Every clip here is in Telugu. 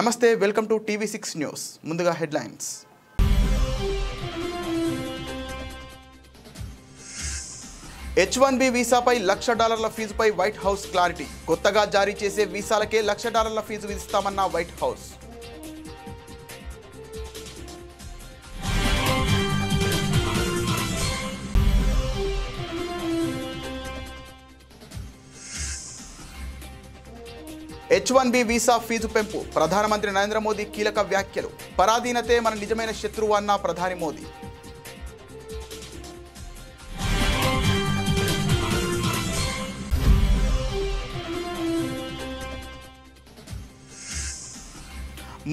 నమస్తే వెల్కమ్ టు TV6 న్యూస్ ముందుగా హెడ్లైన్స్ H1B వీసాపై $1,00,000 ఫీజుపై వైట్ హౌస్ క్లారిటీ కొత్తగా జారీ చేసే వీసాలకే $1,00,000 ఫీజు విధిస్తామన్న White House H1B visa fee పెంపు ప్రధానమంత్రి నరేంద్ర మోదీ కీలక వ్యాఖ్యలు పరాధీనతే మన నిజమైన శత్రువు అన్న ప్రధాని మోదీ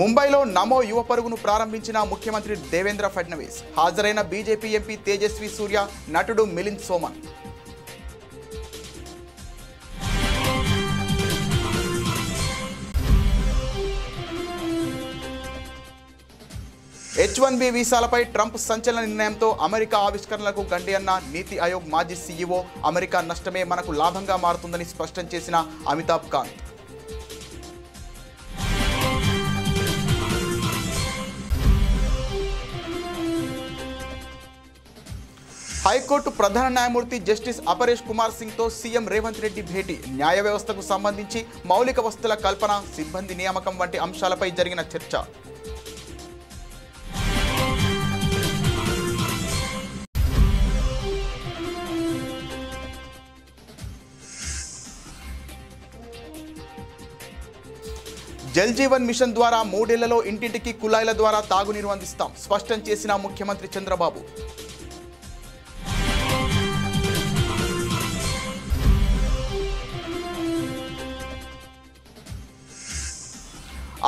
ముంబైలో నమో యువ పరుగును ప్రారంభించిన ముఖ్యమంత్రి దేవేంద్ర ఫడ్నవీస్ హాజరైన బీజేపీ ఎంపీ తేజస్వి సూర్య నటుడు మిలింద్ సోమన్ H1B వీసాలపై ట్రంప్ సంచలన నిర్ణయంతో అమెరికా ఆవిష్కరణలకు గండి అన్న నీతి ఆయోగ్ మాజీ CEO అమెరికా నష్టమే మనకు లాభంగా మారుతుందని స్పష్టం చేసిన అమితాబ్ కాంత్ హైకోర్టు ప్రధాన న్యాయమూర్తి జస్టిస్ అపరేష్ కుమార్ సింగ్తో సీఎం రేవంత్ రెడ్డి భేటీ న్యాయ వ్యవస్థకు సంబంధించి మౌలిక వస్తువుల కల్పన సిబ్బంది నియామకం వంటి అంశాలపై జరిగిన చర్చ జల్ జీవన్ మిషన్ ద్వారా 3 ఏళ్లలో ఇంటింటికి కుళాయిల ద్వారా తాగునీరు అందిస్తాం స్పష్టం చేసిన ముఖ్యమంత్రి చంద్రబాబు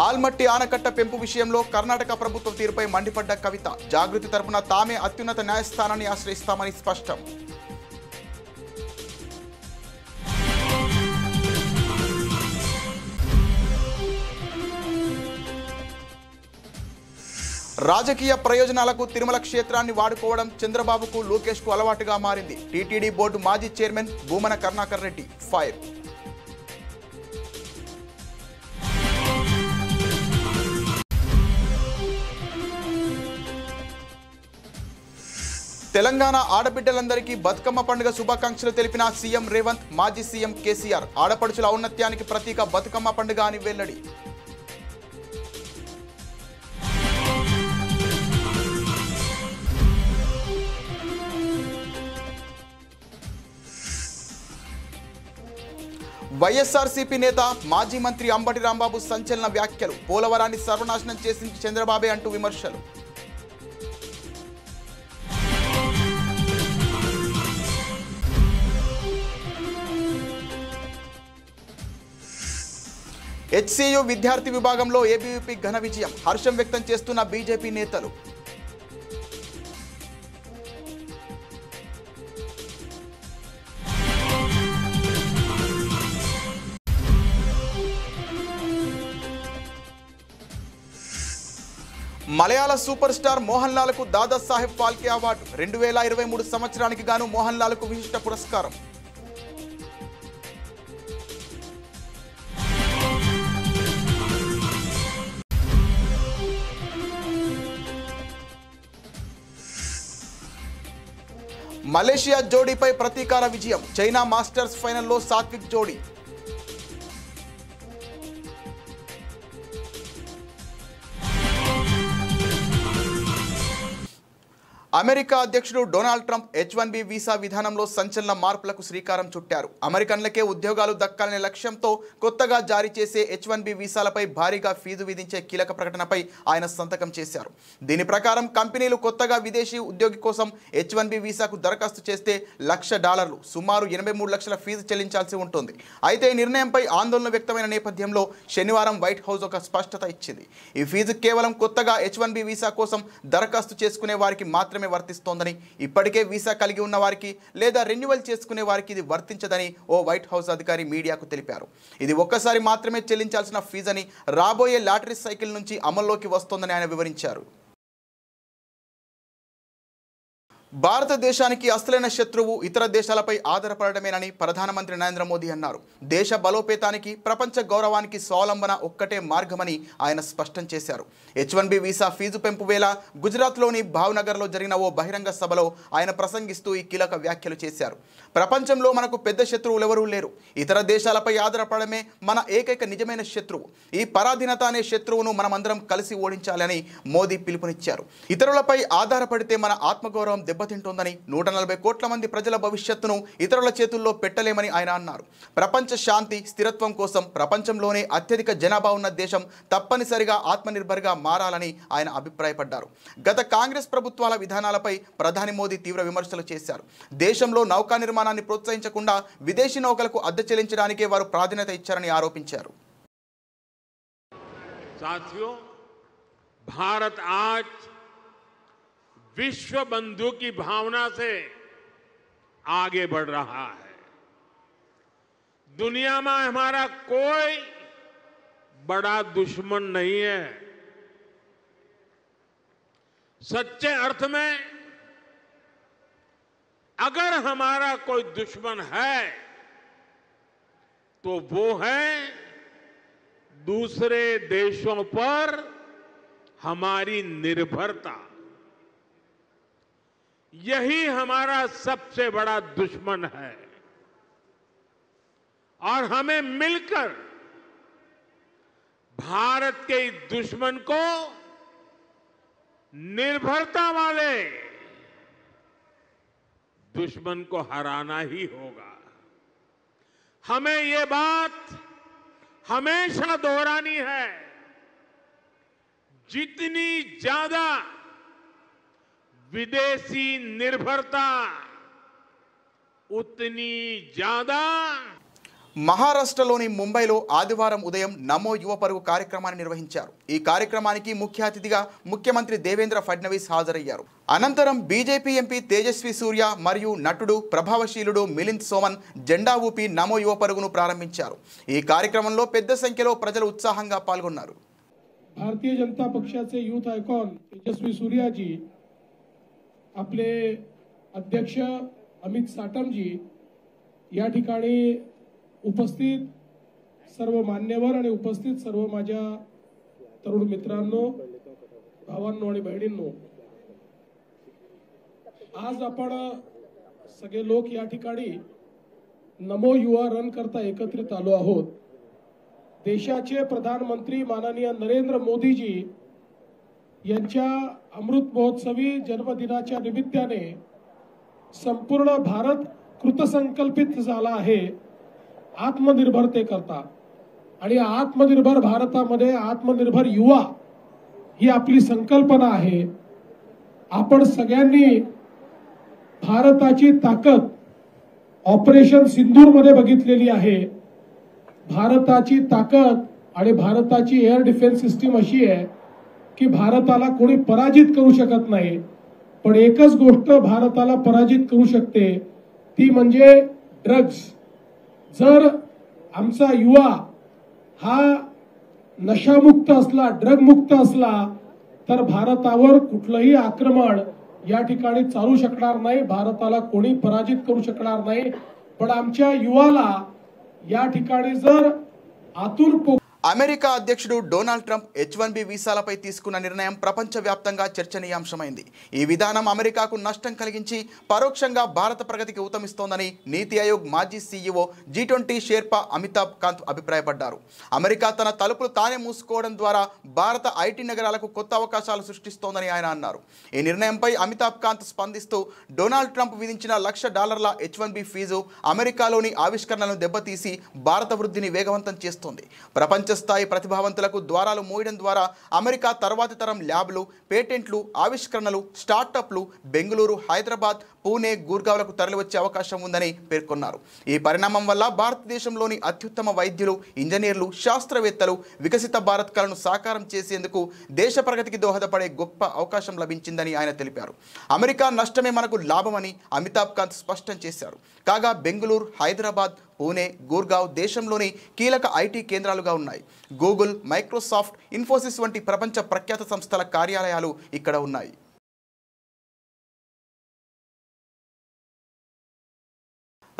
ఆల్మట్టి ఆనకట్ట పెంపు విషయంలో కర్ణాటక ప్రభుత్వ తీరుపై మండిపడ్డ కవిత జాగృతి తరపున తామే అత్యున్నత న్యాయస్థానాన్ని ఆశ్రయిస్తామని స్పష్టం రాజకీయ ప్రయోజనాలకు తిరుమల క్షేత్రాన్ని వాడుకోవడం చంద్రబాబుకు లోకేష్కు అలవాటుగా మారింది టీటీడీ బోర్డు మాజీ చైర్మన్ భూమన కరుణాకర్ రెడ్డి ఫైర్ తెలంగాణ ఆడబిడ్డలందరికీ బతుకమ్మ పండుగ శుభాకాంక్షలు తెలిపిన సీఎం రేవంత్ మాజీ సీఎం కేసీఆర్ ఆడపడుచుల ఔన్నత్యానికి ప్రతీక బతుకమ్మ పండుగ అని వెల్లడి వైఎస్ఆర్సీపీ నేత మాజీ మంత్రి అంబటి రాంబాబు సంచలన వ్యాఖ్యలు పోలవరాన్ని సర్వనాశనం చేసింది చంద్రబాబే అంటూ విమర్శలు HCU విద్యార్థి విభాగంలో ఏబీవీపీ ఘన విజయం హర్షం వ్యక్తం చేస్తున్న బీజేపీ నేతలు మలయాళ సూపర్ స్టార్ మోహన్ లాల్కు దాదాసాహెబ్ ఫాల్కే అవార్డు 2023 సంవత్సరానికి గాను మోహన్ లాల్కు విశిష్ట పురస్కారం మలేషియా జోడీపై ప్రతీకార విజయం చైనా మాస్టర్స్ ఫైనల్లో సాత్విక్ జోడీ అమెరికా అధ్యక్షుడు డొనాల్డ్ ట్రంప్ H1B వీసా విధానంలో సంచలన మార్పులకు శ్రీకారం చుట్టారు అమెరికన్లకే ఉద్యోగాలు దక్కాలనే లక్ష్యంతో కొత్తగా జారీ చేసే H1B వీసాలపై భారీగా ఫీజు విధించే కీలక ప్రకటనపై ఆయన సంతకం చేశారు దీని ప్రకారం కంపెనీలు కొత్తగా విదేశీ ఉద్యోగి కోసం H1B వీసాకు దరఖాస్తు చేస్తే $1,00,000 సుమారు 83 లక్షల ఫీజు చెల్లించాల్సి ఉంటుంది అయితే ఈ నిర్ణయంపై ఆందోళన వ్యక్తమైన నేపథ్యంలో శనివారం వైట్ హౌస్ ఒక స్పష్టత ఇచ్చింది ఈ ఫీజు కేవలం కొత్తగా H1B వీసా కోసం దరఖాస్తు చేసుకునే వారికి మాత్రమే వర్తిస్తోందని ఇప్పటికే వీసా కలిగి ఉన్న వారికి లేదా రెన్యువల్ చేసుకునే వారికి ఇది వర్తించదని ఓ వైట్ హౌస్ అధికారి మీడియాకు తెలిపారు ఇది ఒక్కసారి మాత్రమే చెల్లించాల్సిన ఫీజని రాబోయే లాటరీ సైకిల్ నుంచి అమల్లోకి వస్తోందని ఆయన వివరించారు భారతదేశానికి అసలైన శత్రువు ఇతర దేశాలపై ఆధారపడమేనని ప్రధానమంత్రి నరేంద్ర మోదీ అన్నారు. దేశ బలోపేతానికి, ప్రపంచ గౌరవానికి స్వావలంబన ఒక్కటే మార్గమని ఆయన స్పష్టం చేశారు. H1B వీసా ఫీజు పెంపు వేళ గుజరాత్లోని భావ్నగర్లో జరిగిన ఓ బహిరంగ సభలో ఆయన ప్రసంగిస్తూ ఈ కీలక వ్యాఖ్యలు చేశారు. ప్రపంచంలో మనకు పెద్ద శత్రువులు ఎవరూ లేరు. ఇతర దేశాలపై ఆధారపడమే మన ఏకైక నిజమైన శత్రువు. ఈ పరాధీనత అనే శత్రువును మనమందరం కలిసి ఓడించాలని మోదీ పిలుపునిచ్చారు. ఇతరులపై ఆధారపడితే మన ఆత్మగౌరవం దెబ్బతింటోందని, 140 కోట్ల మంది ప్రజల భవిష్యత్తును ఇతరుల చేతుల్లో పెట్టలేమని ఆయన అన్నారు. ప్రపంచ శాంతి, స్థిరత్వం కోసం ప్రపంచంలోనే అత్యధిక జనాభా ఉన్న దేశం తప్పనిసరిగా ఆత్మనిర్భర్గా మారాలని ఆయన అభిప్రాయపడ్డారు. గత కాంగ్రెస్ ప్రభుత్వాల విధానాలపై ప్రధాని మోదీ తీవ్ర విమర్శలు చేశారు. దేశంలో నౌకా నిర్మాణాన్ని ప్రోత్సహించకుండా విదేశీ నౌకలకు అద్దె చెల్లించడానికే వారు ప్రాధాన్యత ఇచ్చారని ఆరోపించారు. साथियों, भारत आज विश्व बंधु की भावना से आगे बढ़ रहा है. दुनिया में हमारा कोई बड़ा दुश्मन नहीं है. सच्चे अर्थ में अगर हमारा कोई दुश्मन है तो वो है दूसरे देशों पर हमारी निर्भरता. यही हमारा सबसे बड़ा दुश्मन है और हमें मिलकर भारत के इस दुश्मन को निर्भरता वाले दुश्मन को हराना ही होगा. हमें ये बात हमेशा दोहरानी है. जितनी ज्यादा विदेशी निर्भरता उतनी ज्यादा. మహారాష్ట్రలోని ముంబైలో ఆదివారం ఉదయం నమో యువ పరుగు కార్యక్రమాన్ని నిర్వహించారు. ఈ కార్యక్రమానికి ముఖ్య అతిథిగా ముఖ్యమంత్రి దేవేంద్ర ఫడ్నవీస్ హాజరయ్యారు. అనంతరం బీజేపీ ఎంపీ తేజస్వి సూర్య మరియు నటుడు ప్రభావశీలుడు మిలింద్ సోమన్ జెండా ఊపి నమో యువ పరుగును ప్రారంభించారు. ఈ కార్యక్రమంలో పెద్ద సంఖ్యలో ప్రజలు ఉత్సాహంగా పాల్గొన్నారు. भारतीय जनता पक्षाचे यूथ आयकॉन तेजस्वी सूर्याजी, आपले अध्यक्ष अमित साटमजी, या ठिकाणी उपस्थित सर्व मान्यवर आणि उपस्थित सर्व माझ्या तरुण मित्रांनो, भावांनो आणि बहिणींनो, आज आपण सगळे लोक या ठिकाणी नमो युवा रन करता एकत्रित आलो आहोत. देशाचे प्रधानमंत्री माननीय नरेंद्र मोदीजी यांच्या अमृत महोत्सवी जन्मदिनाच्या निमित्ताने संपूर्ण भारत कृतसंकल्पित झाला आहे आत्मनिर्भरतेकरता. आणि आत्मनिर्भर भारतामध्ये आत्मनिर्भर युवा ही आपली संकल्पना आहे. आपण सगळ्यांनी भारताची ताकद ऑपरेशन सिंदूर मध्ये बघितलेली आहे. भारताची ताकद आणि भारताची एअर डिफेन्स सिस्टीम अशी आहे की भारताला कोणी पराजित करू शकत नाही. पण एकच गोष्ट भारताला पराजित करू शकते, ती म्हणजे ड्रग्स. जर आमचा युवा हा नशामुक्त असला, ड्रग मुक्त असला, तर भारतावर कुठलंही आक्रमण या ठिकाणी चालू शकणार नाही. भारताला कोणी पराजित करू शकणार नाही. पण आमच्या युवाला या ठिकाणी जर आतून అమెరికా అధ్యక్షుడు డొనాల్డ్ ట్రంప్ H1B వీసాలపై తీసుకున్న నిర్ణయం ప్రపంచవ్యాప్తంగా చర్చనీయాంశమైంది. ఈ విధానం అమెరికాకు నష్టం కలిగించి పరోక్షంగా భారత ప్రగతికి ఊతమిస్తోందని నీతి ఆయోగ్ మాజీ సీఈఓ G20 షేర్పా అమితాబ్ కాంత్ అభిప్రాయపడ్డారు. అమెరికా తన తలుపులు తానే మూసుకోవడం ద్వారా భారత ఐటీ నగరాలకు కొత్త అవకాశాలు సృష్టిస్తోందని ఆయన అన్నారు. ఈ నిర్ణయంపై అమితాబ్ కాంత్ స్పందిస్తూ డొనాల్డ్ ట్రంప్ విధించిన $1,00,000 H1B ఫీజు అమెరికాలోని ఆవిష్కరణలను దెబ్బతీసి భారత వృద్ధిని వేగవంతం చేస్తోంది. ప్రపంచ స్థాయి ప్రతిభావంతులకు ద్వారాలు మూయడం ద్వారా అమెరికా తర్వాతి తరం ల్యాబ్లు, పేటెంట్లు, ఆవిష్కరణలు, స్టార్టప్లు బెంగళూరు, హైదరాబాద్, పూణే, గుర్గావ్లకు తరలివచ్చే అవకాశం ఉందని పేర్కొన్నారు. ఈ పరిణామం వల్ల భారతదేశంలోని అత్యుత్తమ వైద్యులు, ఇంజనీర్లు, శాస్త్రవేత్తలు వికసిత భారత్ కలను సాకారం చేసేందుకు దేశ ప్రగతికి దోహదపడే గొప్ప అవకాశం లభించిందని ఆయన తెలిపారు. అమెరికా నష్టమే మనకు లాభమని అమితాబ్ కాంత్ స్పష్టం చేశారు. కాగా బెంగళూరు, హైదరాబాద్, పూణే, గుర్గావ్ దేశంలోని కీలక ఐటీ కేంద్రాలుగా ఉన్నాయి. గూగుల్, మైక్రోసాఫ్ట్, ఇన్ఫోసిస్ వంటి ప్రపంచ ప్రఖ్యాత సంస్థల కార్యాలయాలు ఇక్కడ ఉన్నాయి.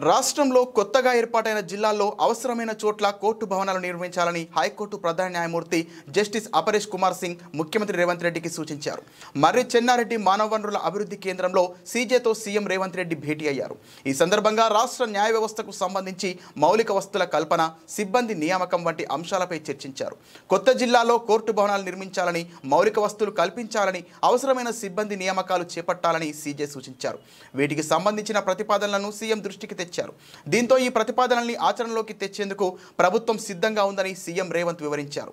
రాష్ట్రంలో కొత్తగా ఏర్పాటైన జిల్లాల్లో అవసరమైన చోట్ల కోర్టు భవనాలు నిర్మించాలని హైకోర్టు ప్రధాన న్యాయమూర్తి జస్టిస్ అపరేష్ కుమార్ సింగ్ ముఖ్యమంత్రి రేవంత్ రెడ్డికి సూచించారు. మర్రి చెన్నారెడ్డి మానవ వనరుల అభివృద్ధి కేంద్రంలో సీజేతో సీఎం రేవంత్ రెడ్డి భేటీ అయ్యారు. ఈ సందర్భంగా రాష్ట్ర న్యాయ వ్యవస్థకు సంబంధించి మౌలిక వసతుల కల్పన, సిబ్బంది నియామకం వంటి అంశాలపై చర్చించారు. కొత్త జిల్లాలో కోర్టు భవనాలు నిర్మించాలని, మౌలిక వసతులు కల్పించాలని, అవసరమైన సిబ్బంది నియామకాలు చేపట్టాలని సీజే సూచించారు. వీటికి సంబంధించిన ప్రతిపాదనలను సీఎం దృష్టికి తెచ్చారు. దీంతో ఈ ప్రతిపాదనల్ని ఆచరణలోకి తెచ్చేందుకు ప్రభుత్వం సిద్ధంగా ఉందని సీఎం రేవంత్ వివరించారు.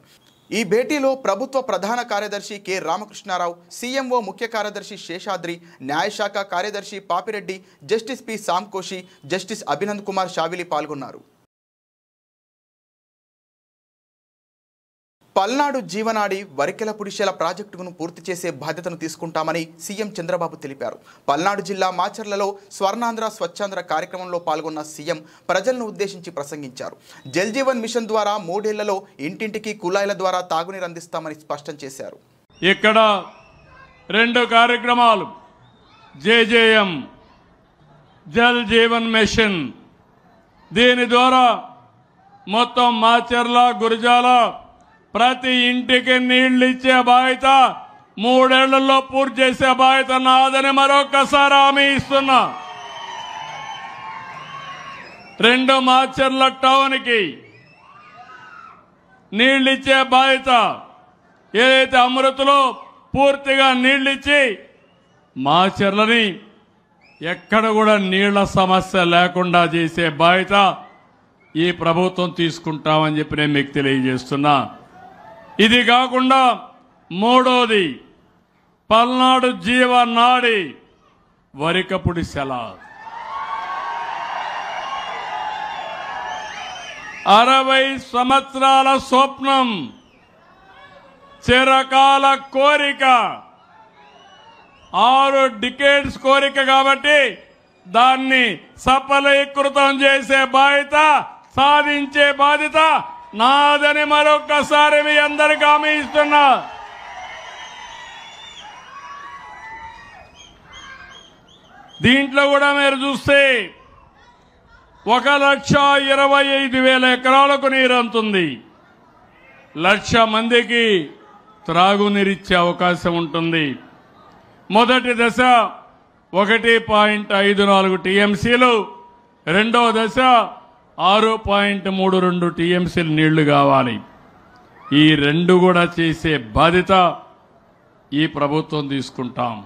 ఈ భేటీలో ప్రభుత్వ ప్రధాన కార్యదర్శి కె రామకృష్ణారావు, సీఎంఓ ముఖ్య కార్యదర్శి శేషాద్రి, న్యాయశాఖ కార్యదర్శి Papireddy, justice P Sankoshi, justice Abhinand Kumar Shavili పాల్గొన్నారు. పల్నాడు జీవనాడి వరికెలపుడిశెల ప్రాజెక్టును పూర్తి చేసే బాధ్యతను తీసుకుంటామని సీఎం చంద్రబాబు తెలిపారు. పల్నాడు జిల్లా మాచర్లలో స్వర్ణాంధ్ర స్వచ్ఛాంధ్ర కార్యక్రమంలో పాల్గొన్న సీఎం ప్రజలను ఉద్దేశించి ప్రసంగించారు. జల్ జీవన్ మిషన్ ద్వారా 3 ఏళ్లలో ఇంటింటికి కుళాయిల ద్వారా తాగునీరు అందిస్తామని స్పష్టం చేశారు. ఇక్కడ 2 కార్యక్రమాలు, జేజేఎం జల్ జీవన్ మిషన్, దీని ద్వారా మొత్తం మాచర్ల, గురజాల ప్రతి ఇంటికి నీళ్లు ఇచ్చే బాధ్యత 3 ఏళ్లలో పూర్తి చేసే బాధ్యత నాదని మరొకసారి హామీ ఇస్తున్నా. 2 మాచర్ల టౌన్కి నీళ్లు ఇచ్చే బాధ్యత, ఏదైతే అమృతలో పూర్తిగా నీళ్లు ఇచ్చి మాచర్లని ఎక్కడ కూడా నీళ్ల సమస్య లేకుండా చేసే బాధ్యత ఈ ప్రభుత్వం తీసుకుంటామని చెప్పి నేను మీకు తెలియజేస్తున్నా. ఇది కాకుండా 3వది పల్నాడు జీవనాడి వరికపుడిశెల, 60 సంవత్సరాల స్వప్నం, చిరకాల కోరిక, 6 డికేడ్స్ కోరిక కాబట్టి దాన్ని సఫలీకృతం చేసే బాధ్యత, సాధించే బాధ్యత నాదని మరొకసారి మీ అందరికీ హామీ ఇస్తున్నా. దీంట్లో కూడా మీరు చూస్తే 1,25,000 ఎకరాలకు నీరు అందుతుంది. 1,00,000 మందికి త్రాగునీరిచ్చే అవకాశం ఉంటుంది. మొదటి దశ 1.54 టీఎంసీలు, రెండవ దశ 6.32 టీఎంసీలు నీళ్లు కావాలి. ఈ 2 కూడా చేసే బాధ్యత ఈ ప్రభుత్వం తీసుకుంటాం.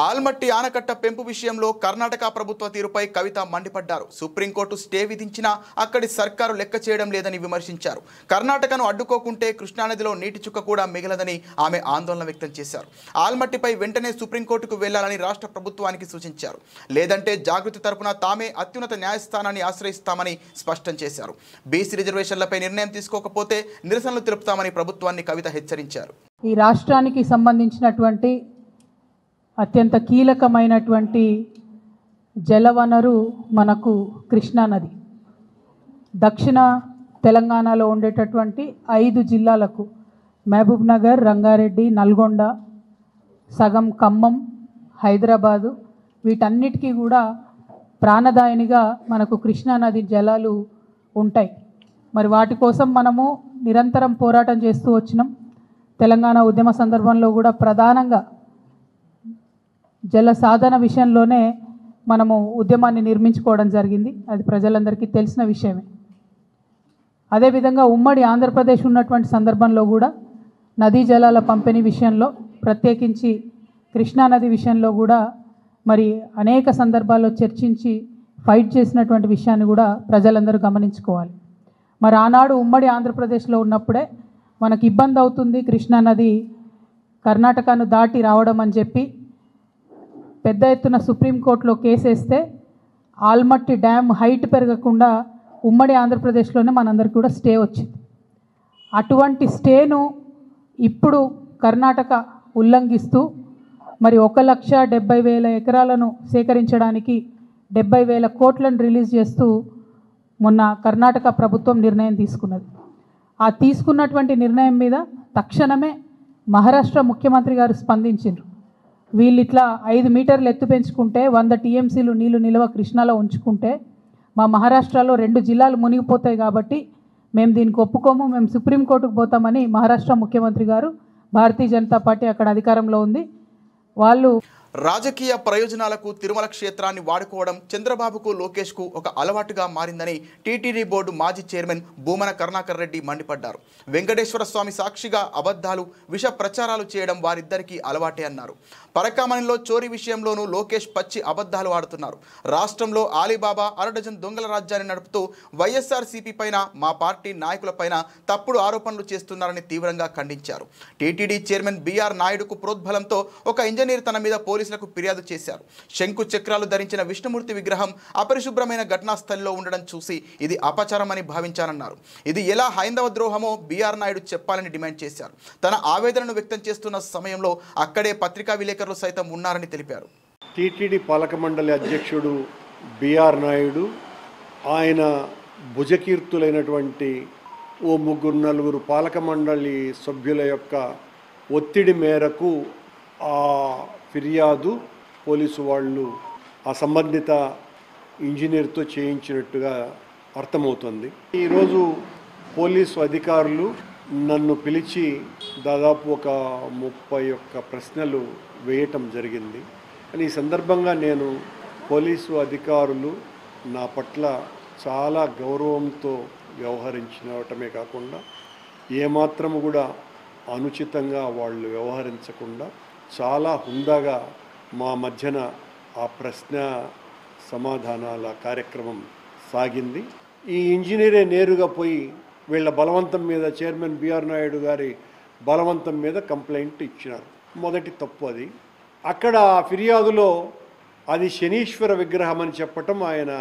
ఆల్మట్టి ఆనకట్ట పెంపు విషయంలో కర్ణాటక ప్రభుత్వ తీరుపై కవిత మండిపడ్డారు. సుప్రీంకోర్టు స్టే విధించినా అక్కడి సర్కారు లెక్క చేయడం లేదని విమర్శించారు. కర్ణాటకను అడ్డుకోకుంటే కృష్ణానదిలో నీటి చుక్క కూడా మిగలదని ఆమె ఆందోళన వ్యక్తం చేశారు. ఆల్మట్టిపై వెంటనే సుప్రీంకోర్టుకు వెళ్లాలని రాష్ట్ర ప్రభుత్వానికి సూచించారు. లేదంటే జాగృతి తరపున తామే అత్యున్నత న్యాయస్థానాన్ని ఆశ్రయిస్తామని స్పష్టం చేశారు. బీసీ రిజర్వేషన్లపై నిర్ణయం తీసుకోకపోతే నిరసనలు తెలుపుతామని ప్రభుత్వాన్ని కవిత హెచ్చరించారు. ఈ రాష్ట్రానికి సంబంధించినటువంటి అత్యంత కీలకమైనటువంటి జలవనరు మనకు కృష్ణానది. దక్షిణ తెలంగాణలో ఉండేటటువంటి 5 జిల్లాలకు, మహబూబ్ నగర్, రంగారెడ్డి, నల్గొండ, సగం ఖమ్మం, హైదరాబాదు, వీటన్నిటికీ కూడా ప్రాణదాయినిగా మనకు కృష్ణానది జలాలు ఉంటాయి. మరి వాటి కోసం మనము నిరంతరం పోరాటం చేస్తూ వచ్చినాం. తెలంగాణ ఉద్యమ సందర్భంలో కూడా ప్రధానంగా జల సాధన విషయంలోనే మనము ఉద్యమాన్ని నిర్మించుకోవడం జరిగింది. అది ప్రజలందరికీ తెలిసిన విషయమే. అదేవిధంగా ఉమ్మడి ఆంధ్రప్రదేశ్ ఉన్నటువంటి సందర్భంలో కూడా నదీ జలాల పంపిణీ విషయంలో, ప్రత్యేకించి కృష్ణానది విషయంలో కూడా మరి అనేక సందర్భాల్లో చర్చించి ఫైట్ చేసినటువంటి విషయాన్ని కూడా ప్రజలందరూ గమనించుకోవాలి. మరి ఆనాడు ఉమ్మడి ఆంధ్రప్రదేశ్లో ఉన్నప్పుడే మనకు ఇబ్బంది అవుతుంది కృష్ణానది కర్ణాటకను దాటి రావడం అని చెప్పి పెద్ద ఎత్తున సుప్రీంకోర్టులో కేసేస్తే ఆల్మట్టి డ్యామ్ హైట్ పెరగకుండా ఉమ్మడి ఆంధ్రప్రదేశ్లోనే మనందరికీ కూడా స్టే వచ్చింది. అటువంటి స్టేను ఇప్పుడు కర్ణాటక ఉల్లంఘిస్తూ మరి 1,70,000 ఎకరాలను సేకరించడానికి 70,000 కోట్లను రిలీజ్ చేస్తూ మొన్న కర్ణాటక ప్రభుత్వం నిర్ణయం తీసుకున్నది. ఆ తీసుకున్నటువంటి నిర్ణయం మీద తక్షణమే మహారాష్ట్ర ముఖ్యమంత్రి గారు స్పందించారు. వీళ్ళు ఇట్లా 5 మీటర్లు ఎత్తు పెంచుకుంటే 100 టీఎంసీలు నీళ్లు నిల్వ కృష్ణాలో ఉంచుకుంటే మా మహారాష్ట్రలో 2 జిల్లాలు మునిగిపోతాయి కాబట్టి మేము దీనికి ఒప్పుకోము, మేము సుప్రీంకోర్టుకు పోతామని మహారాష్ట్ర ముఖ్యమంత్రి గారు, భారతీయ జనతా పార్టీ అక్కడ అధికారంలో ఉంది, వాళ్ళు రాజకీయ ప్రయోజనాలకు తిరుమల క్షేత్రాన్ని వాడుకోవడం చంద్రబాబుకు లోకేష్కు ఒక అలవాటుగా మారిందని టీటీడీ బోర్డు మాజీ చైర్మన్ భూమన కరుణాకర్ రెడ్డి మండిపడ్డారు. వెంకటేశ్వర స్వామి సాక్షిగా అబద్ధాలు, విష ప్రచారాలు చేయడం వారిద్దరికీ అలవాటే అన్నారు. పరకామణిలో చోరీ విషయంలోనూ లోకేష్ పచ్చి అబద్ధాలు ఆడుతున్నారు. రాష్ట్రంలో ఆలీబాబా అరడజన్ దొంగల రాజ్యాన్ని నడుపుతూ వైఎస్ఆర్సీపీ పైన, మా పార్టీ నాయకులపైన తప్పుడు ఆరోపణలు చేస్తున్నారని తీవ్రంగా ఖండించారు. టీటీడీ చైర్మన్ బీఆర్ నాయుడుకు ప్రోద్బలంతో ఒక ఇంజనీర్ తన మీద పోలీసులకు ఫిర్యాదు చేశారు. శంకు చక్రాలు ధరించిన విష్ణుమూర్తి విగ్రహం అపరిశుభ్రమైన ఘటనా స్థలిలో ఉండడం చూసి ఇది అపచారమని భావించానన్నారు. ఇది ఎలా హైందవ ద్రోహమో బీఆర్ నాయుడు చెప్పాలని డిమాండ్ చేశారు. తన ఆవేదనను వ్యక్తం చేస్తున్న సమయంలో అక్కడే పత్రికా విలేకరులు సైతం ఉన్నారని తెలిపారు. టీటీడీ పాలక మండలి అధ్యక్షుడు బీఆర్ నాయుడు, ఆయన భుజకీర్తులైనటువంటి ఓ 3-4 పాలక మండలి సభ్యుల యొక్క ఒత్తిడి మేరకు ఆ ఫిర్యాదు పోలీసు వాళ్ళు ఆ సంబంధిత ఇంజనీర్తో చేయించినట్టుగా అర్థమవుతుంది. ఈరోజు పోలీసు అధికారులు నన్ను పిలిచి దాదాపు ఒక 31 ప్రశ్నలు వేయటం జరిగింది. కానీ ఈ సందర్భంగా నేను పోలీసు అధికారులు నా పట్ల చాలా గౌరవంతో వ్యవహరించడమే కాకుండా ఏమాత్రము కూడా అనుచితంగా వాళ్ళు వ్యవహరించకుండా చాలా హుందాగా మా మధ్యన ఆ ప్రశ్న సమాధానాల కార్యక్రమం సాగింది. ఈ ఇంజనీరే నేరుగా పోయి వీళ్ళ బలవంతం మీద, చైర్మన్ బీఆర్ నాయుడు గారి బలవంతం మీద కంప్లైంట్ ఇచ్చినారు. మొదటి తప్పు అది. అక్కడ ఫిర్యాదులో అది శనీశ్వర విగ్రహం అని చెప్పటం ఆయన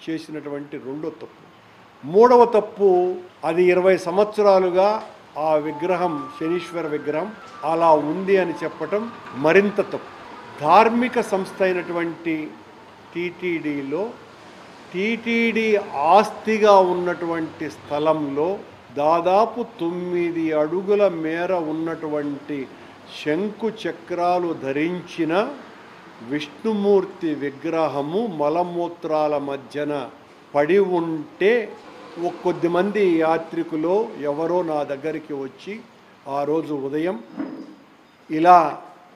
చేసినటువంటి రెండో తప్పు. మూడవ తప్పు, అది 20 సంవత్సరాలుగా ఆ విగ్రహం, శనీశ్వర విగ్రహం అలా ఉంది అని చెప్పటం మరింత తప్పు. ధార్మిక సంస్థ అయినటువంటి టీటీడీలో టీటీడీ ఆస్తిగా ఉన్నటువంటి స్థలంలో దాదాపు 9 అడుగుల మేర ఉన్నటువంటి శంకు చక్రాలు ధరించిన విష్ణుమూర్తి విగ్రహము మలమూత్రాల మధ్యన పడి ఉంటే కొద్దిమంది యాత్రికులు ఎవరో నా దగ్గరికి వచ్చి ఆ రోజు ఉదయం ఇలా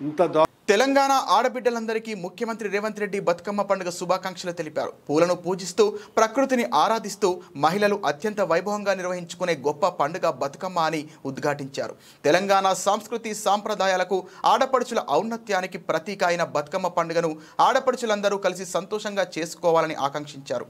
ఇంత తెలంగాణ ఆడబిడ్డలందరికీ ముఖ్యమంత్రి రేవంత్ రెడ్డి బతుకమ్మ పండుగ శుభాకాంక్షలు తెలిపారు. పూలను పూజిస్తూ, ప్రకృతిని ఆరాధిస్తూ మహిళలు అత్యంత వైభవంగా నిర్వహించుకునే గొప్ప పండుగ బతుకమ్మ అని ఉద్ఘాటించారు. తెలంగాణ సంస్కృతి సాంప్రదాయాలకు, ఆడపడుచుల ఔన్నత్యానికి ప్రతీక అయిన బతుకమ్మ పండుగను ఆడపడుచులందరూ కలిసి సంతోషంగా చేసుకోవాలని ఆకాంక్షించారు.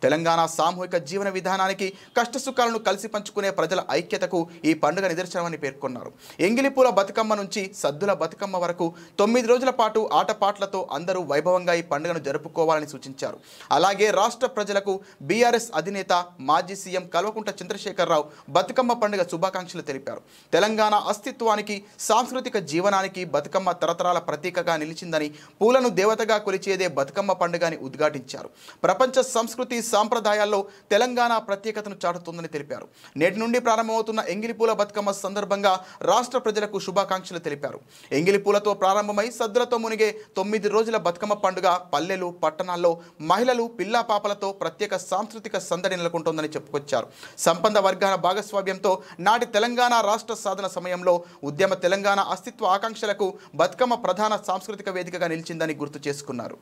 తెలంగాణ సామూహిక జీవన విధానానికి, కష్టసుఖాలను కలిసి పంచుకునే ప్రజల ఐక్యతకు ఈ పండుగ నిదర్శనమని పేర్కొన్నారు. ఎంగిలిపూల బతుకమ్మ నుంచి సద్దుల బతుకమ్మ వరకు 9 రోజుల పాటు ఆటపాట్లతో అందరూ వైభవంగా ఈ పండుగను జరుపుకోవాలని సూచించారు. అలాగే రాష్ట్ర ప్రజలకు బీఆర్ఎస్ అధినేత మాజీ సీఎం కల్వకుంట్ల చంద్రశేఖరరావు బతుకమ్మ పండుగ శుభాకాంక్షలు తెలిపారు. తెలంగాణ అస్తిత్వానికి, సాంస్కృతిక జీవనానికి బతుకమ్మ తరతరాల ప్రతీకగా నిలిచిందని, పూలను దేవతగా కొలిచేదే బతుకమ్మ పండుగ అని ఉద్ఘాటించారు. ప్రపంచ సంస్కృతి సాంప్రదాయాల్లో తెలంగాణ ప్రత్యేకతను చాటుతుందని తెలిపారు. నేటి నుండి ప్రారంభమవుతున్న ఎంగిలిపూల బతుకమ్మ సందర్భంగా రాష్ట్ర ప్రజలకు శుభాకాంక్షలు తెలిపారు. ఎంగిలిపూలతో ప్రారంభమై సద్దులతో మునిగే 9 రోజుల బతుకమ్మ పండుగ పల్లెలు, పట్టణాల్లో మహిళలు, పిల్లా పాపలతో ప్రత్యేక సాంస్కృతిక సందడి నెలకొంటోందని చెప్పుకొచ్చారు. సంపన్న వర్గాల భాగస్వామ్యంతో నాటి తెలంగాణ రాష్ట్ర సాధన సమయంలో ఉద్యమ తెలంగాణ అస్తిత్వ ఆకాంక్షలకు బతుకమ్మ ప్రధాన సాంస్కృతిక వేదికగా నిలిచిందని గుర్తు చేసుకున్నారు.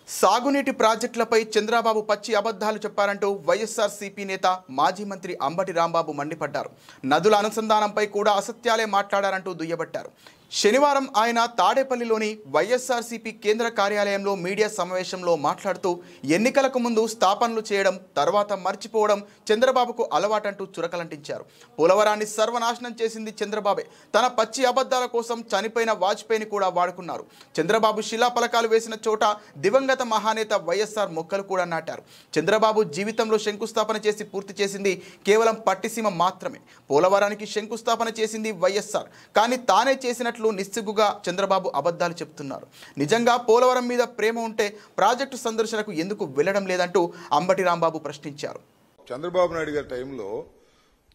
సాగునీటి ప్రాజెక్టులపై చంద్రబాబు పచ్చి అబద్ధాలు చెప్పారంటూ వైఎస్ఆర్సీపీ నేత మాజీ మంత్రి అంబటి రాంబాబు మండిపడ్డారు. నదుల అనుసంధానంపై కూడా అసత్యాలే మాట్లాడారంటూ దుయ్యబట్టారు. శనివారం ఆయన తాడేపల్లిలోని వైఎస్ఆర్సీపీ కేంద్ర కార్యాలయంలో మీడియా సమావేశంలో మాట్లాడుతూ ఎన్నికలకు ముందు స్థాపనలు చేయడం, తర్వాత మర్చిపోవడం చంద్రబాబుకు అలవాటంటూ చురకలంటించారు. పోలవరాన్ని సర్వనాశనం చేసింది చంద్రబాబే. తన పచ్చి అబద్ధాల కోసం చనిపోయిన వాజ్పేయిని కూడా వాడుకున్నారు. చంద్రబాబు శిలాఫలకాలు వేసిన చోట దివంగత మహానేత వైఎస్ఆర్ మొక్కలు కూడా నాటారు. చంద్రబాబు జీవితంలో శంకుస్థాపన చేసి పూర్తి చేసింది కేవలం పట్టిసీమ మాత్రమే. పోలవరానికి శంకుస్థాపన చేసింది వైఎస్ఆర్, కానీ తానే చేసినట్లు నిస్సిగ్గుగా చంద్రబాబు అబద్ధాలు చెప్తున్నారు. నిజంగా పోలవరం మీద ప్రేమ ఉంటే ప్రాజెక్టు సందర్శనకు ఎందుకు వెళ్లడం లేదంటూ అంబటి రాంబాబు ప్రశ్నించారు. చంద్రబాబు నాయుడు గారి టైంలో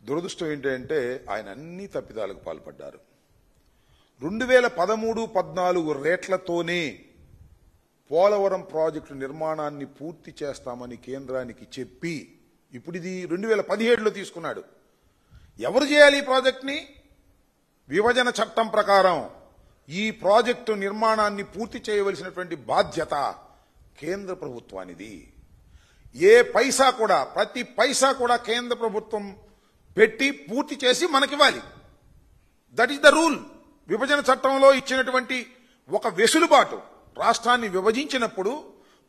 దురదృష్టం ఏంటంటే ఆయన అన్ని తప్పిదాలకు పాల్పడ్డారు. 2013-14 రేట్లతోనే పోలవరం ప్రాజెక్టు నిర్మాణాన్ని పూర్తి చేస్తామని కేంద్రానికి చెప్పి ఇప్పుడు ఇది 2017లో తీసుకున్నాడు. ఎవరు చేయాలి ఈ ప్రాజెక్టుని? విభజన చట్టం ప్రకారం ఈ ప్రాజెక్టు నిర్మాణాన్ని పూర్తి చేయవలసినటువంటి బాధ్యత కేంద్ర ప్రభుత్వానిది. ఏ పైసా కూడా, ప్రతి పైసా కూడా కేంద్ర ప్రభుత్వం పెట్టి పూర్తి చేసి మనకివ్వాలి. That is the rule. విభజన చట్టంలో ఇచ్చినటువంటి ఒక వెసులుబాటు. రాష్ట్రాన్ని విభజించినప్పుడు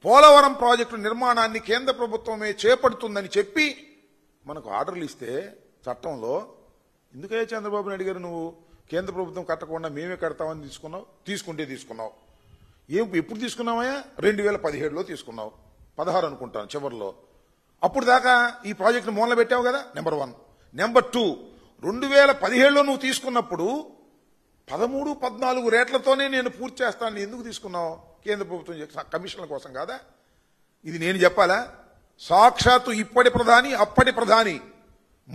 పోలవరం ప్రాజెక్టు నిర్మాణాన్ని కేంద్ర ప్రభుత్వమే చేపడుతుందని చెప్పి మనకు ఆర్డర్లు ఇస్తే చట్టంలో ఎందుకయ్యా చంద్రబాబు నాయుడు గారు నువ్వు కేంద్ర ప్రభుత్వం కట్టకుండా మేమే కడతామని తీసుకున్నావు. ఎప్పుడు తీసుకున్నావయ్యా? 2017లో తీసుకున్నావు, 16 అనుకుంటాను చివరిలో. అప్పుడు దాకా ఈ ప్రాజెక్టు మూలన పెట్టావు కదా. నెంబర్ 1. నెంబర్ 2, 2017లో నువ్వు తీసుకున్నప్పుడు 13-14 రేట్లతోనే నేను పూర్తి చేస్తాను ఎందుకు తీసుకున్నావు? కేంద్ర ప్రభుత్వం కమిషన్ల కోసం కాదా? ఇది నేను చెప్పాలా? సాక్షాత్తు ఇప్పటి ప్రధాని అప్పటి ప్రధాని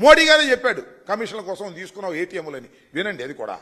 మోడీ గారే చెప్పాడు కమిషన్ల కోసం తీసుకున్నావు ఏటీఎంలని. వినండి అది కూడా.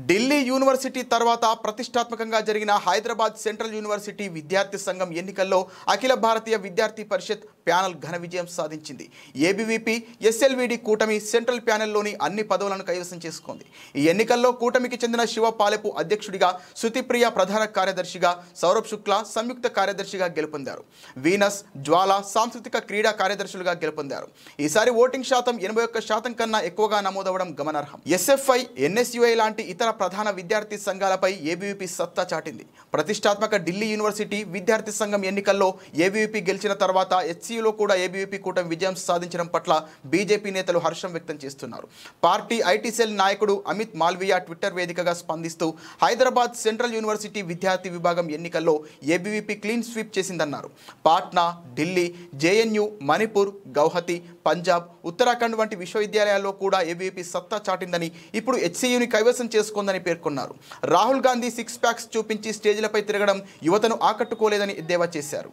ఢిల్లీ యూనివర్సిటీ తర్వాత ప్రతిష్టాత్మకంగా జరిగిన హైదరాబాద్ సెంట్రల్ యూనివర్సిటీ విద్యార్థి సంఘం ఎన్నికల్లో అఖిల భారతీయ విద్యార్థి పరిషత్ ప్యానెల్ ఘన విజయం సాధించింది. ఏబీవీపీ ఎస్ఎల్వీడీ కూటమి సెంట్రల్ ప్యానెల్లోని అన్ని పదవులను కైవసం చేసుకుంది. ఈ ఎన్నికల్లో కూటమికి చెందిన శివ పాలెపు అధ్యక్షుడిగా, శృతిప్రియ ప్రధాన కార్యదర్శిగా, సౌరభ్ శుక్లా సంయుక్త కార్యదర్శిగా గెలుపొందారు. వీనస్, జ్వాల సాంస్కృతిక క్రీడా కార్యదర్శులుగా గెలుపొందారు. ఈసారి ఓటింగ్ శాతం 81% కన్నా ఎక్కువగా నమోదవడం గమనార్హం. ఎస్ఎఫ్ఐ, ఎన్ఎస్యుఐ లాంటి ఇతర ప్రధాన విద్యార్థి సంఘాలపై ఏబీవీపీ సత్తా చాటింది. ప్రతిష్టాత్మక ఢిల్లీ యూనివర్సిటీ విద్యార్థి సంఘం ఎన్నికల్లో ఏబీవీపీ గెలిచిన తర్వాత హెచ్సీయూలో కూడా ఏబీవీపీ కూటమి విజయం సాధించడం పట్ల బీజేపీ నేతలు హర్షం వ్యక్తం చేస్తున్నారు. పార్టీ ఐటీ సెల్ నాయకుడు అమిత్ మాల్వియా ట్విట్టర్ వేదికగా స్పందిస్తూ హైదరాబాద్ సెంట్రల్ యూనివర్సిటీ విద్యార్థి విభాగం ఎన్నికల్లో ఏబీవీపీ క్లీన్ స్వీప్ చేసిందన్నారు. పాట్నా, ఢిల్లీ, జేఎన్యూ, మణిపూర్, గౌహతి, పంజాబ్, ఉత్తరాఖండ్ వంటి విశ్వవిద్యాలయాల్లో కూడా ఏబీవీపీ సత్తా చాటిందని, ఇప్పుడు హెచ్సీయూని కైవసం చేసుకుందని పేర్కొన్నారు. రాహుల్ గాంధీ 6 ప్యాక్స్ చూపించి స్టేజ్లపై తిరగడం యువతను ఆకట్టుకోలేదని ఎద్దేవా చేశారు.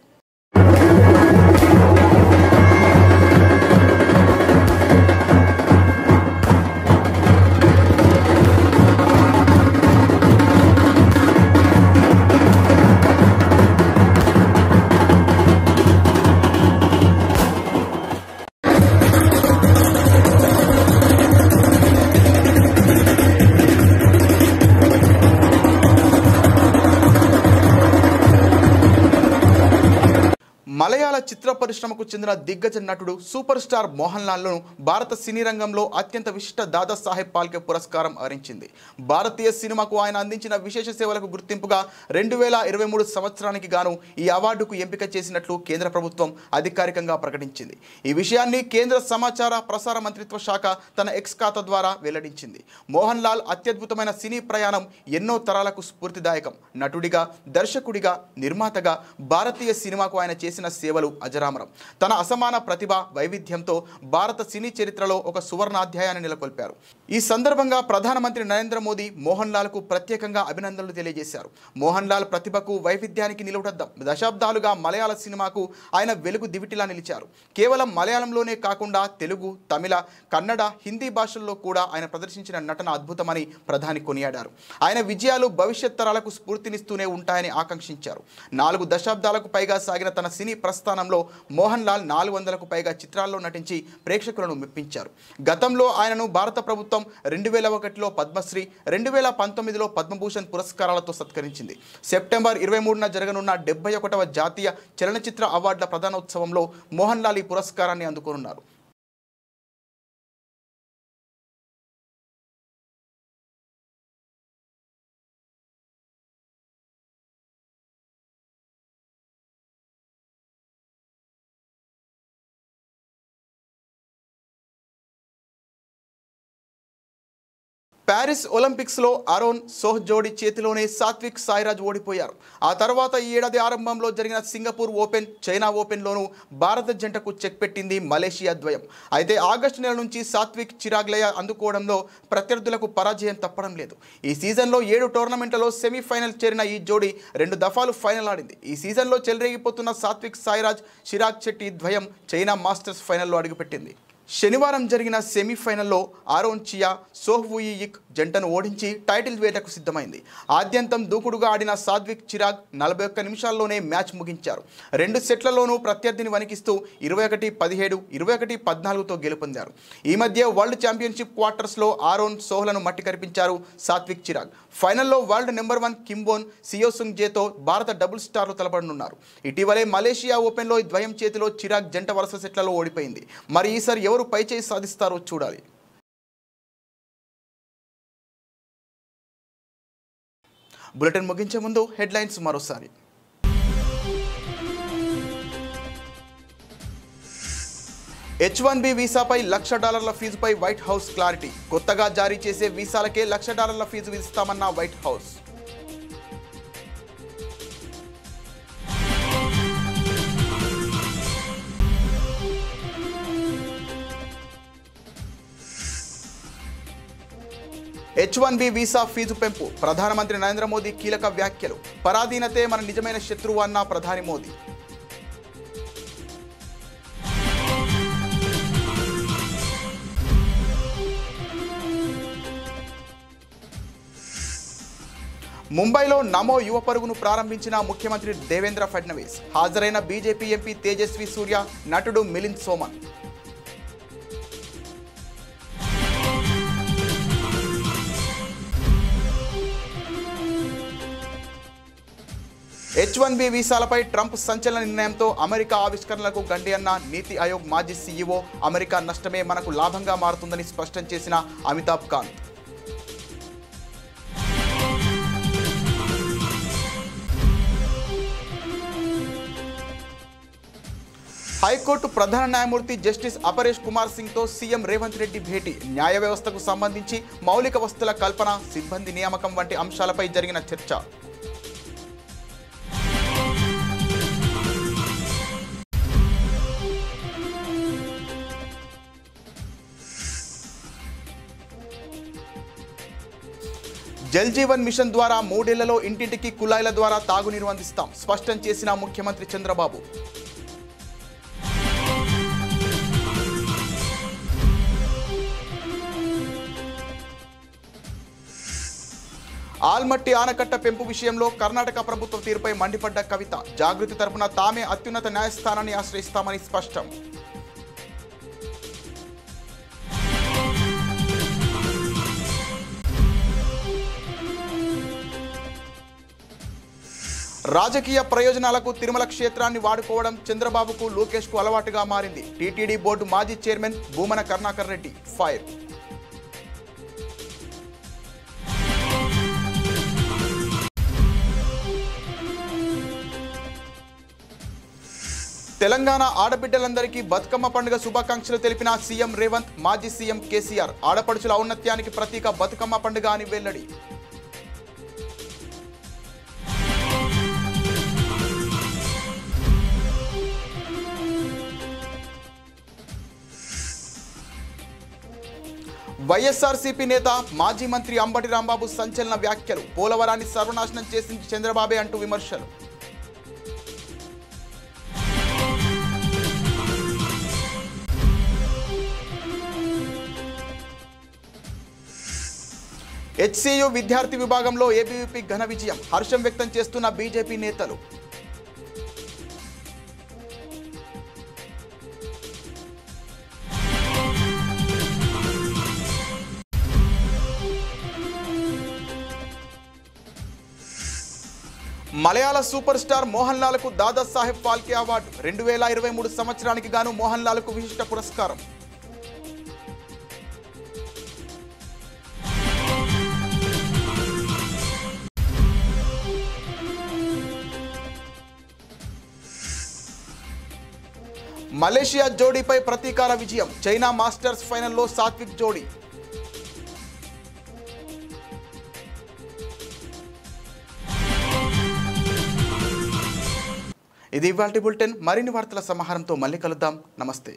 మలయాళ చిత్ర పరిశ్రమకు చెందిన దిగ్గజ నటుడు సూపర్ స్టార్ మోహన్ లాల్ను భారత సినీ రంగంలో అత్యంత విశిష్ట దాదాసాహెబ్ ఫాల్కే పురస్కారం వరించింది. భారతీయ సినిమాకు ఆయన అందించిన విశేష సేవలకు గుర్తింపుగా 2023 సంవత్సరానికి గాను ఈ అవార్డుకు ఎంపిక చేసినట్లు కేంద్ర ప్రభుత్వం అధికారికంగా ప్రకటించింది. ఈ విషయాన్ని కేంద్ర సమాచార ప్రసార మంత్రిత్వ శాఖ తన ఎక్స్ ఖాతా ద్వారా వెల్లడించింది. మోహన్ లాల్ అత్యద్భుతమైన సినీ ప్రయాణం ఎన్నో తరాలకు స్ఫూర్తిదాయకం. నటుడిగా, దర్శకుడిగా, నిర్మాతగా భారతీయ సినిమాకు ఆయన చేసిన సేవలు అజరామరం. తన అసమాన ప్రతిభ, వైవిధ్యంతో భారత సినీ చరిత్రలో ఒక సువర్ణాధ్యాయాన్ని నెలకొల్పారు. ఈ సందర్భంగా ప్రధానమంత్రి నరేంద్ర మోదీ మోహన్ లాల్కు ప్రత్యేకంగా అభినందనలు తెలియజేశారు. మోహన్ లాల్ ప్రతిభకు, వైవిధ్యానికి నిలువటద్దం. దశాబ్దాలుగా మలయాళ సినిమాకు ఆయన వెలుగు దివిటిలా నిలిచారు. కేవలం మలయాళంలోనే కాకుండా తెలుగు, తమిళ, కన్నడ, హిందీ భాషల్లో కూడా ఆయన ప్రదర్శించిన నటన అద్భుతమని ప్రధాని కొనియాడారు. ఆయన విజయాలు భవిష్యత్ తరాలకు స్ఫూర్తినిస్తూనే ఉంటాయని ఆకాంక్షించారు. 4 దశాబ్దాలకు పైగా సాగిన తన సినీ ప్రస్థానంలో మోహన్ లాల్ 400కు పైగా చిత్రాల్లో నటించి ప్రేక్షకులను మెప్పించారు. గతంలో ఆయనను భారత ప్రభుత్వం 2001లో పద్మశ్రీ, 2019లో పద్మభూషణ్ పురస్కారాలతో సత్కరించింది. సెప్టెంబర్ 23న జరగనున్న 71వ జాతీయ చలనచిత్ర అవార్డుల ప్రధానోత్సవంలో మోహన్ లాల్ ఈ పురస్కారాన్ని అందుకోనున్నారు. ప్యారిస్ ఒలింపిక్స్లో అరోన్ సోహ్ జోడీ చేతిలోనే సాత్విక్ సాయిరాజ్ ఓడిపోయారు. ఆ తర్వాత ఈ ఏడాది ఆరంభంలో జరిగిన సింగపూర్ ఓపెన్, చైనా ఓపెన్లోనూ భారత జంటకు చెక్ పెట్టింది మలేషియా ద్వయం. అయితే ఆగస్టు నెల నుంచి సాత్విక్, చిరాగ్ లయ అందుకోవడంలో ప్రత్యర్థులకు పరాజయం తప్పడం లేదు. ఈ సీజన్లో 7 టోర్నమెంట్లలో సెమీఫైనల్ చేరిన ఈ జోడీ 2 దఫాలు ఫైనల్ ఆడింది. ఈ సీజన్లో చెలరేగిపోతున్న సాత్విక్ సాయిరాజ్, చిరాగ్ శెట్టి ద్వయం చైనా మాస్టర్స్ ఫైనల్లో అడుగుపెట్టింది. శనివారం జరిగిన సెమీఫైనల్లో ఆరోన్ చియా సోహ్ వూయియిక్ జంటను ఓడించి టైటిల్ వేటకు సిద్ధమైంది. ఆద్యంతం దూకుడుగా ఆడిన సాత్విక్ చిరాగ్ 41 నిమిషాల్లోనే మ్యాచ్ ముగించారు. 2 సెట్లలోనూ ప్రత్యర్థిని వణికిస్తూ 21-17, 21-14తో గెలుపొందారు. ఈ మధ్య వరల్డ్ ఛాంపియన్షిప్ క్వార్టర్స్లో ఆరోన్ సోహ్లను మట్టి కరిపించారు సాత్విక్ చిరాగ్. ఫైనల్లో వరల్డ్ నెంబర్ 1 కింబోన్ సియోసుంగ్ జేతో భారత డబుల్ స్టార్లు తలపడనున్నారు. ఇటీవలే మలేషియా ఓపెన్లో ద్వయం చేతిలో చిరాగ్ జంట వరుస సెట్లలో ఓడిపోయింది. మరి ఈసారి ఎవరు పైచేయి సాధిస్తారో చూడాలి. బులెటిన్ ముగించే ముందు హెడ్లైన్స్ మరోసారి. H1B వీసాపై $1,00,000 ఫీజుపై వైట్ హౌస్ క్లారిటీ. కొత్తగా జారీ చేసే వీసాలకే $1,00,000 ఫీజు విధిస్తామన్న White House. H1B visa fee పెంపు. ప్రధానమంత్రి నరేంద్ర మోదీ కీలక వ్యాఖ్యలు. పరాధీనతే మన నిజమైన శత్రువు అన్న ప్రధాని మోదీ. ముంబైలో నమో యువ పరుగును ప్రారంభించిన ముఖ్యమంత్రి దేవేంద్ర ఫడ్నవీస్. హాజరైన బీజేపీ ఎంపీ తేజస్వి సూర్య, నటుడు మిలింద్ సోమన్. H1B వీసాలపై ట్రంప్ సంచలన నిర్ణయంతో అమెరికా ఆవిష్కరణలకు గండి అన్న నీతి ఆయోగ్ మాజీ సీఈఓ. అమెరికా నష్టమే మనకు లాభంగా మారుతుందని స్పష్టం చేసిన అమితాబ్ కాంత్. హైకోర్టు ప్రధాన న్యాయమూర్తి జస్టిస్ అపరేష్ కుమార్ సింగ్తో సీఎం రేవంత్ రెడ్డి భేటీ. న్యాయ వ్యవస్థకు సంబంధించి మౌలిక వసతుల కల్పన, సిబ్బంది నియామకం వంటి అంశాలపై జరిగిన చర్చ. జల్ జీవన్ మిషన్ ద్వారా 3 ఏళ్లలో ఇంటింటికి కుళాయిల ద్వారా తాగునీరు అందిస్తాం. స్పష్టం చేసిన ముఖ్యమంత్రి చంద్రబాబు. ఆల్మట్టి ఆనకట్ట పెంపు విషయంలో కర్ణాటక ప్రభుత్వ తీరుపై మండిపడ్డ కవిత. జాగృతి తరపున తామే అత్యున్నత న్యాయస్థానాన్ని ఆశ్రయిస్తామని స్పష్టం. రాజకీయ ప్రయోజనాలకు తిరుమల క్షేత్రాన్ని వాడుకోవడం చంద్రబాబుకు, లోకేష్కు అలవాటుగా మారింది. టీటీడీ బోర్డు మాజీ చైర్మన్ భూమన కరుణాకర్ రెడ్డి ఫైర్. తెలంగాణ ఆడబిడ్డలందరికీ బతుకమ్మ పండుగ శుభాకాంక్షలు తెలిపిన సీఎం రేవంత్. మాజీ సీఎం కేసీఆర్ ఆడపడుచుల ఔన్నత్యానికి ప్రతీక బతుకమ్మ పండుగ అని వెల్లడి. వైఎస్ఆర్సీపీ నేత మాజీ మంత్రి అంబటి రాంబాబు సంచలన వ్యాఖ్యలు. పోలవరాన్ని సర్వనాశనం చేసింది చంద్రబాబే అంటూ విమర్శలు. HCU విద్యార్థి విభాగంలో ఏబీవీపీ ఘన విజయం. హర్షం వ్యక్తం చేస్తున్న బీజేపీ నేతలు. Malayala super star Mohan లాల్కు Dada Saheb Phalke award. 2023 సంవత్సరానికి గాను మోహన్ లాల్కు విశిష్ట పురస్కారం. మలేషియా జోడీపై ప్రతీకార విజయం. చైనా మాస్టర్స్ ఫైనల్లో సాత్విక్ జోడీ. ఇది ఇవాల్టి బులెటిన్. మరిన్ని వార్తల సమాహారంతో మళ్ళీ కలుద్దాం. నమస్తే.